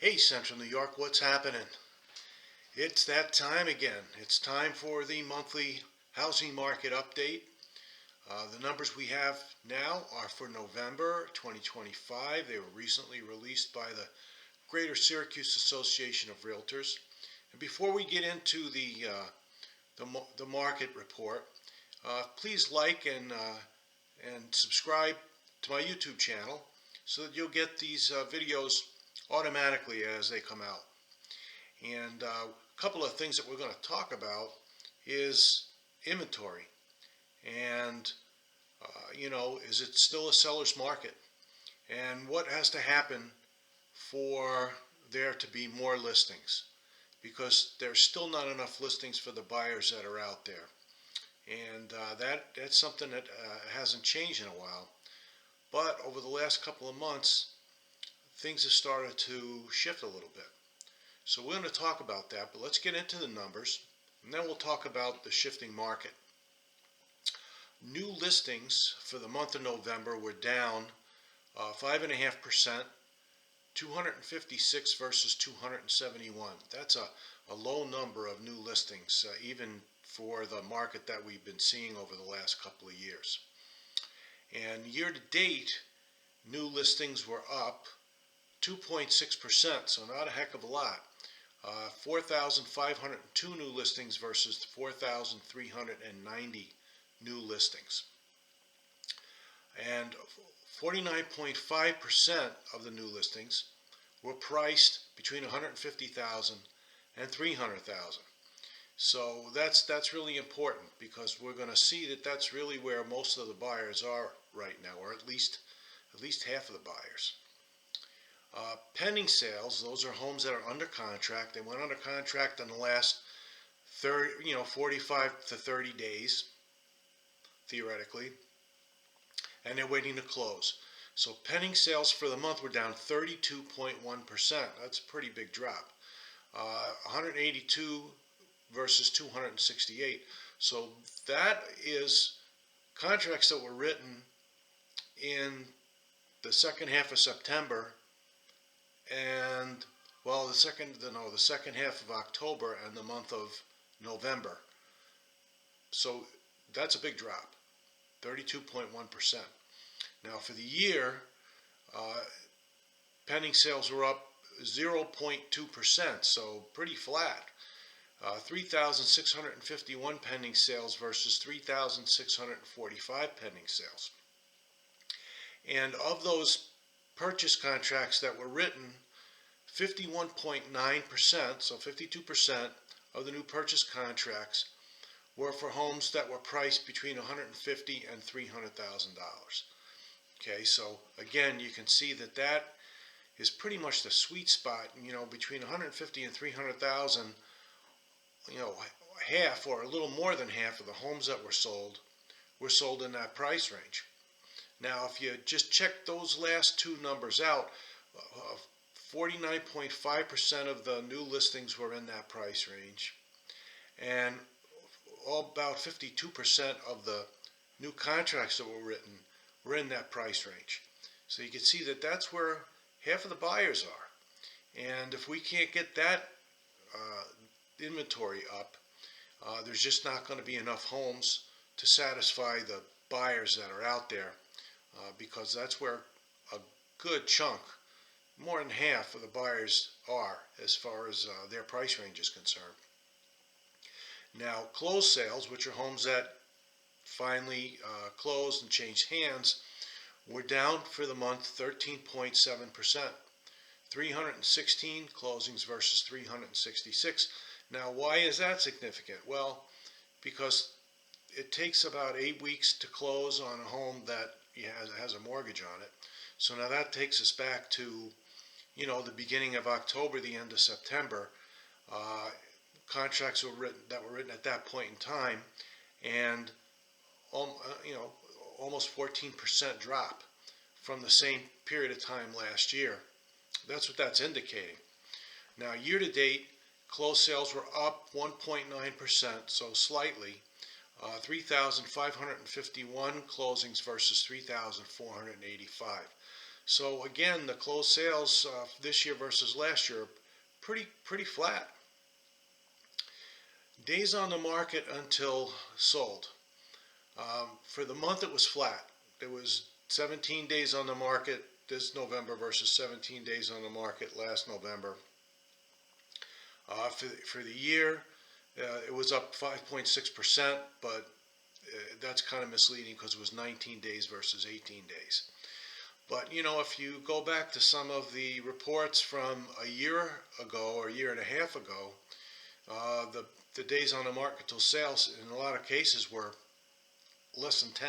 Hey, Central New York, what's happening? It's that time again. It's time for the monthly housing market update. The numbers we have now are for November 2025. They were recently released by the Greater Syracuse Association of Realtors. And before we get into the market report, please like and subscribe to my YouTube channel so that you'll get these videos automatically as they come out. And a couple of things that we're going to talk about is inventory. And, is it still a seller's market? And what has to happen for there to be more listings? Because there's still not enough listings for the buyers that are out there. And that's something that hasn't changed in a while. But over the last couple of months, things have started to shift a little bit. So we're going to talk about that, but let's get into the numbers, and then we'll talk about the shifting market. New listings for the month of November were down 5.5%, 256 versus 271. That's a low number of new listings, even for the market that we've been seeing over the last couple of years. And year to date, new listings were up 2.6%, so not a heck of a lot. 4,502 new listings versus 4,390 new listings. And 49.5% of the new listings were priced between 150,000 and 300,000. So that's really important because we're going to see that that's really where most of the buyers are right now, or at least half of the buyers. Pending sales, those are homes that are under contract. They went under contract in the last 45 to 30 days, theoretically, and they're waiting to close. So pending sales for the month were down 32.1%. That's a pretty big drop. 182 versus 268. So that is contracts that were written in the second half of September and the second half of October and the month of November. So that's a big drop, 32.1%. Now for the year, pending sales were up 0.2%, so pretty flat. 3,651 pending sales versus 3,645 pending sales. And of those purchase contracts that were written, 51.9%, so 52% of the new purchase contracts were for homes that were priced between $150,000 and $300,000. Okay, so again, you can see that is pretty much the sweet spot. Between $150,000 and $300,000, half or a little more than half of the homes that were sold in that price range. Now, if you just check those last two numbers out, 49.5% of the new listings were in that price range, and about 52% of the new contracts that were written were in that price range. So you can see that that's where half of the buyers are. And if we can't get that inventory up, there's just not going to be enough homes to satisfy the buyers that are out there, because that's where a good chunk, more than half of the buyers are as far as their price range is concerned. Now, closed sales, which are homes that finally closed and changed hands, were down for the month 13.7%. 316 closings versus 366. Now, why is that significant? Well, because it takes about 8 weeks to close on a home that has a mortgage on it. So now that takes us back to, the beginning of October, the end of September. Contracts were written at that point in time, and almost 14% drop from the same period of time last year. That's what that's indicating. Now, year to date, closed sales were up 1.9%, so slightly. 3,551 closings versus 3,485. So again, the closed sales this year versus last year, pretty flat. Days on the market until sold. For the month, it was flat. There was 17 days on the market this November versus 17 days on the market last November. For the year, it was up 5.6%, but that's kind of misleading because it was 19 days versus 18 days. But if you go back to some of the reports from a year ago or a year and a half ago, the days on the market till sales in a lot of cases were less than 10.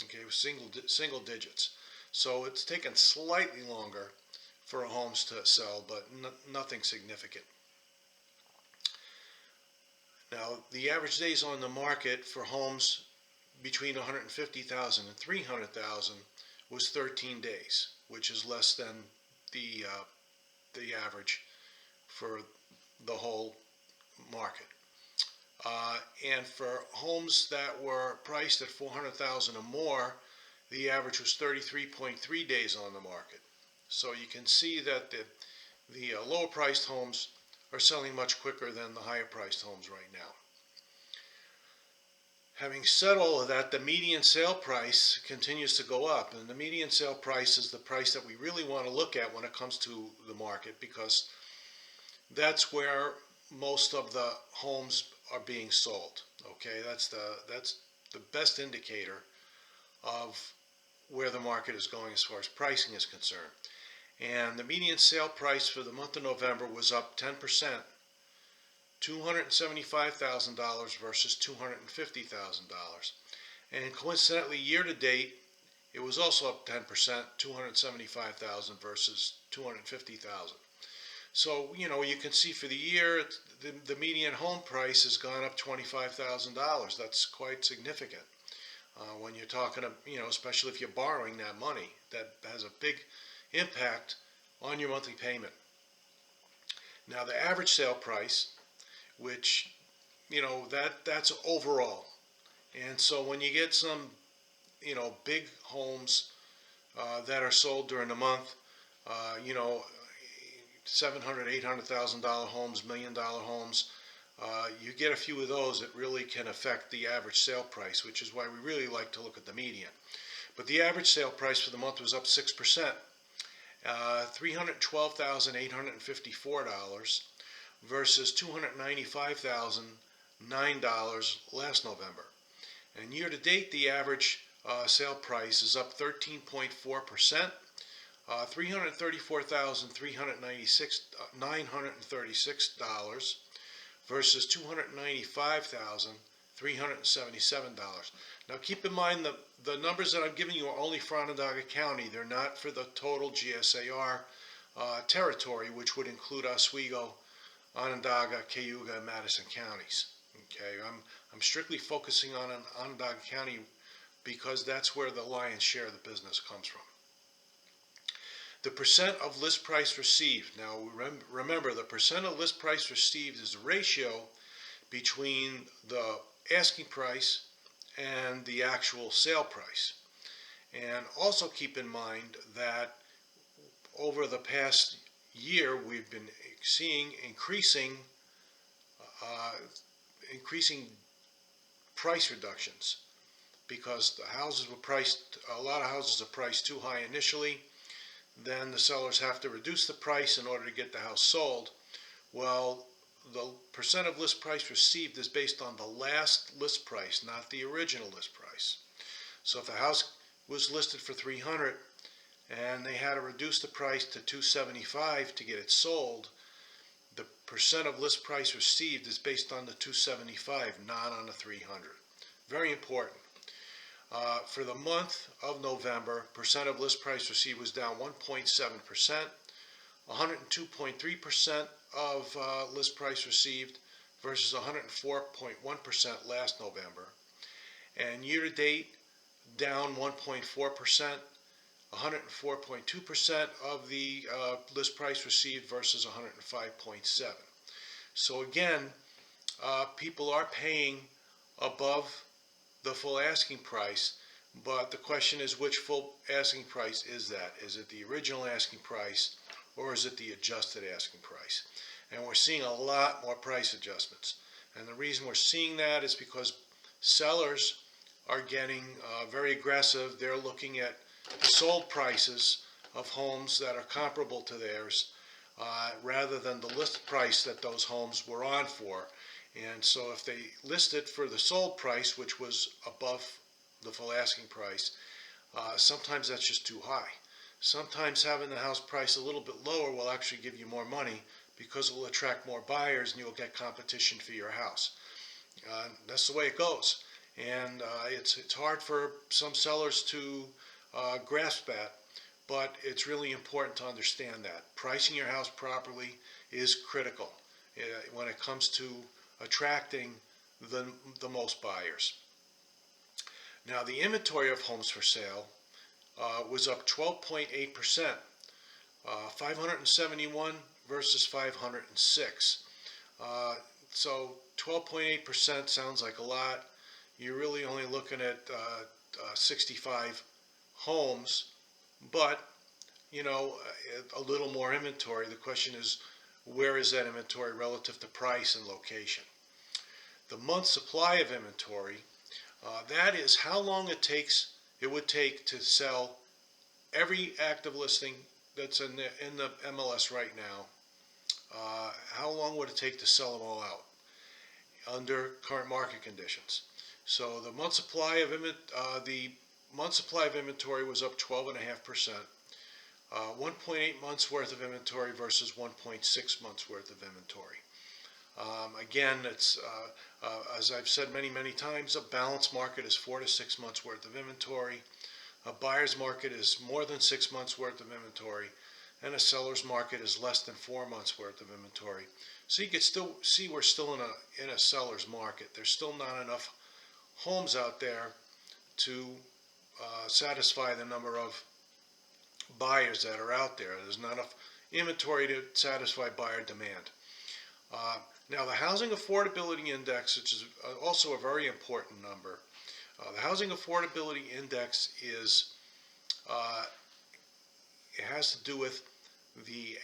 Okay, it was single digits. So it's taken slightly longer for homes to sell, but nothing significant. Now, the average days on the market for homes between 150,000 and 300,000 was 13 days, which is less than the average for the whole market. And for homes that were priced at 400,000 or more, the average was 33.3 days on the market. So you can see that the lower priced homes are selling much quicker than the higher priced homes right now. Having said all of that, the median sale price continues to go up, and the median sale price is the price that we really want to look at when it comes to the market, because that's where most of the homes are being sold. Okay, that's the best indicator of where the market is going as far as pricing is concerned. And the median sale price for the month of November was up 10%, $275,000 versus $250,000. And coincidentally, year to date, it was also up 10%, $275,000 versus $250,000. So, you can see for the year, the median home price has gone up $25,000. That's quite significant. When you're talking, especially if you're borrowing that money, that has a big impact on your monthly payment. Now, the average sale price, which, that's overall. And so when you get some, big homes that are sold during the month, $700,000, $800,000 homes, $1 million homes, you get a few of those, it really can affect the average sale price, which is why we really like to look at the median. But the average sale price for the month was up 6%, $312,854 versus $295,009 last November. And year to date, the average sale price is up 13.4%, $334,936 versus $295,377. Now keep in mind the numbers that I'm giving you are only for Onondaga County. They're not for the total GSAR territory, which would include Oswego, Onondaga, Cayuga, and Madison counties. Okay, I'm strictly focusing on Onondaga County because that's where the lion's share of the business comes from. The percent of list price received. Now remember, the percent of list price received is the ratio between the asking price and the actual sale price. And also keep in mind that over the past year, we've been seeing increasing price reductions because a lot of houses are priced too high initially. Then the sellers have to reduce the price in order to get the house sold. Well, the percent of list price received is based on the last list price, not the original list price. So if a house was listed for $300 and they had to reduce the price to $275 to get it sold, the percent of list price received is based on the $275, not on the $300. Very important. For the month of November, percent of list price received was down 1.7%, 102.3% of list price received versus 104.1% last November. And year to date, down 1.4%, 104.2% of the list price received versus 105.7%. So again, people are paying above the full asking price, But the question is, which full asking price is that? Is it the original asking price, or is it the adjusted asking price? And we're seeing a lot more price adjustments. And the reason we're seeing that is because sellers are getting very aggressive. They're looking at the sold prices of homes that are comparable to theirs, rather than the list price that those homes were on for. And so if they list it for the sold price, which was above the full asking price, sometimes that's just too high. Sometimes having the house price a little bit lower will actually give you more money because it will attract more buyers and you'll get competition for your house. That's the way it goes. And it's hard for some sellers to grasp that, but it's really important to understand that. Pricing your house properly is critical when it comes to attracting the most buyers. Now, the inventory of homes for sale was up 12.8%, 571 versus 506. So 12.8% sounds like a lot. You're really only looking at 65 homes, but a little more inventory. The question is, where is that inventory relative to price and location? The month supply of inventory, that is how long it would take to sell every active listing that's in the MLS right now. How long would it take to sell them all out under current market conditions? So the month supply of inventory was up 12.5%. 1.8 months worth of inventory versus 1.6 months worth of inventory. Again, it's as I've said many times, a balanced market is 4 to 6 months worth of inventory. A buyer's market is more than 6 months worth of inventory, and a seller's market is less than 4 months worth of inventory. So you can still see we're still in a seller's market. There's still not enough homes out there to satisfy the number of buyers that are out there. There's not enough inventory to satisfy buyer demand. Now, the Housing Affordability Index, which is also a very important number, the Housing Affordability Index it has to do with the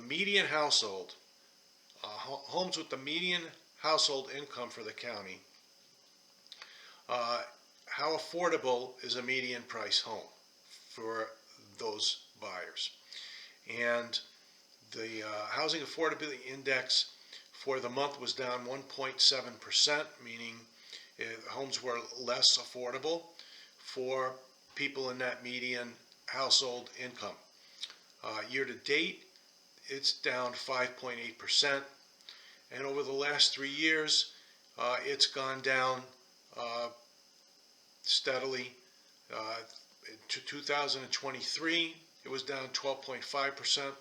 median household, homes with the median household income for the county. How affordable is a median price home for those buyers? And the Housing Affordability Index for the month was down 1.7%, meaning homes were less affordable for people in that median household income. Year to date, it's down 5.8%, and over the last 3 years, it's gone down steadily. In 2023, it was down 12.5%.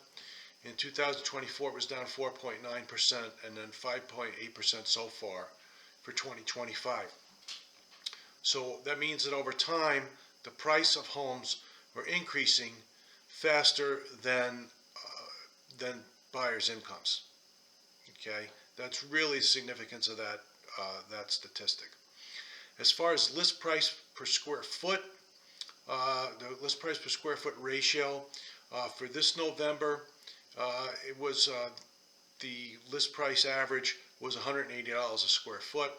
In 2024, it was down 4.9%, and then 5.8% so far for 2025. So that means that over time, the price of homes were increasing faster than buyers' incomes. Okay, that's really the significance of that statistic. As far as list price per square foot, the list price per square foot ratio for this November, it was the list price average was $180 a square foot.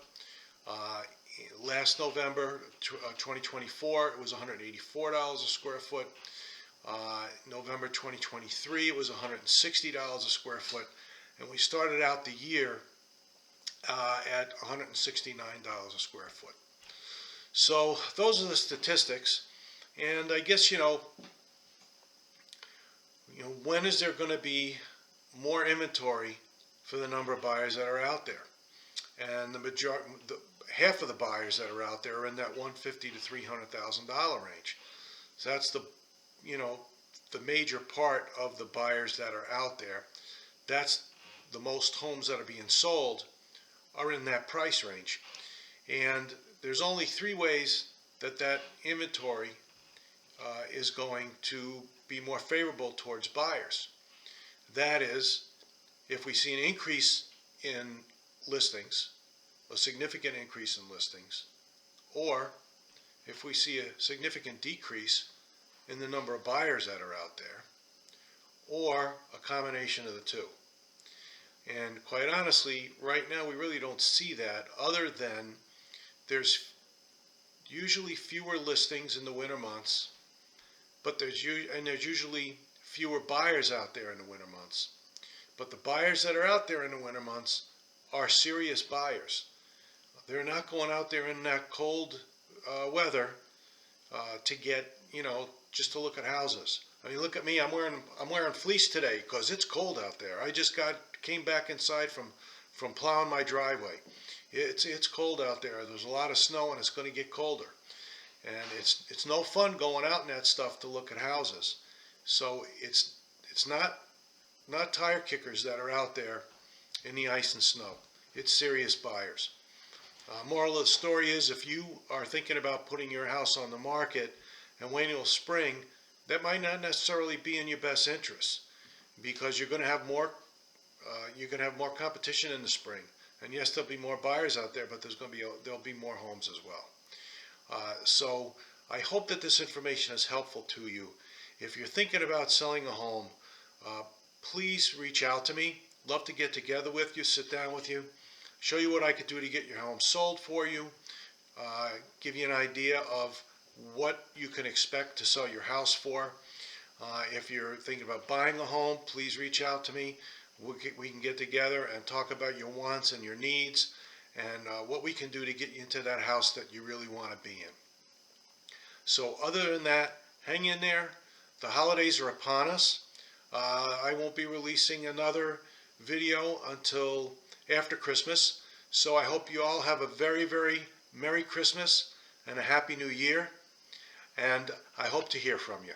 Last November, 2024, it was $184 a square foot. November 2023, it was $160 a square foot, and we started out the year at $169 a square foot. So those are the statistics, and I guess when is there going to be more inventory for the number of buyers that are out there? And half of the buyers that are out there are in that $150,000 to $300,000 range. So that's the major part of the buyers that are out there. That's the most homes that are being sold are in that price range. And there's only 3 ways that inventory is going to be more favorable towards buyers. That is, if we see an increase in listings, a significant increase in listings, or if we see a significant decrease in the number of buyers that are out there, or a combination of the two. And quite honestly, right now we really don't see that, other than there's usually fewer listings in the winter months, but there's usually fewer buyers out there in the winter months. But the buyers that are out there in the winter months are serious buyers. They're not going out there in that cold weather to get, just to look at houses. I mean, look at me. I'm wearing fleece today because it's cold out there. I just came back inside from plowing my driveway. It's cold out there. There's a lot of snow and it's going to get colder. And it's no fun going out in that stuff to look at houses. So it's not tire kickers that are out there in the ice and snow. It's serious buyers. Moral of the story is, if you are thinking about putting your house on the market and waiting till spring, that might not necessarily be in your best interest, because you're going to have more competition in the spring. And yes, there'll be more buyers out there, but there'll be more homes as well. So I hope that this information is helpful to you. If you're thinking about selling a home, please reach out to me. Love to get together with you, sit down with you, show you what I could do to get your home sold for you, give you an idea of what you can expect to sell your house for. If you're thinking about buying a home, please reach out to me. We can get together and talk about your wants and your needs, and what we can do to get you into that house that you really want to be in. So other than that, hang in there. The holidays are upon us. I won't be releasing another video until after Christmas. So I hope you all have a very, very Merry Christmas and a Happy New Year. And I hope to hear from you.